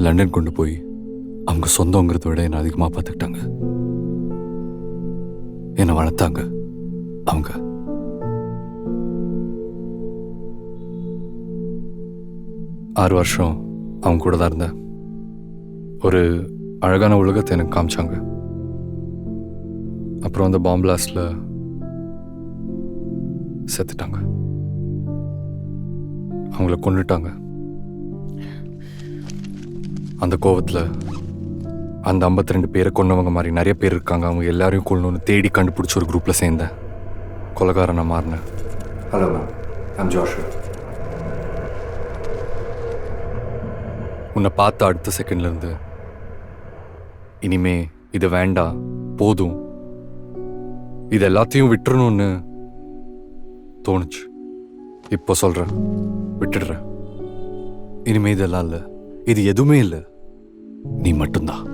London கொண்டு போய் அவங்க சொந்தங்கிறத விட என்னை அதிகமாக பார்த்துக்கிட்டாங்க. என்னை வளர்த்தாங்க அவங்க. ஆறு வருஷம் அவங்க கூட தான் இருந்தேன். ஒரு அழகான உலகத்தை எனக்கு காமிச்சாங்க. அப்புறம் அந்த பாம்பு பிளாஸ்ட்ல செத்துட்டாங்க. அவங்கள கொன்னுட்டாங்க. அந்த கோவத்தில் அந்த 52 பேரை கொன்னவங்க மாதிரி நிறைய பேர் இருக்காங்க. அவங்க எல்லாரையும் கொல்லணும்னு தேடி கண்டுபிடிச்ச ஒரு குரூப்பில் சேர்ந்தேன். கொலைகாரனை மாறினேன். Hello ma'am, I'm Joshua. உன்னை பார்த்த அடுத்த செகண்ட்லேருந்து இனிமே இது வேண்டாம், போதும், இது எல்லாத்தையும் விட்டுறணும்னு தோணுச்சு. இப்போ சொல்கிறேன், விட்டுடுறேன். இனிமே இதெல்லாம் இல்லை, இது எதுவுமே இல்லை, நீ மட்டும்தான்.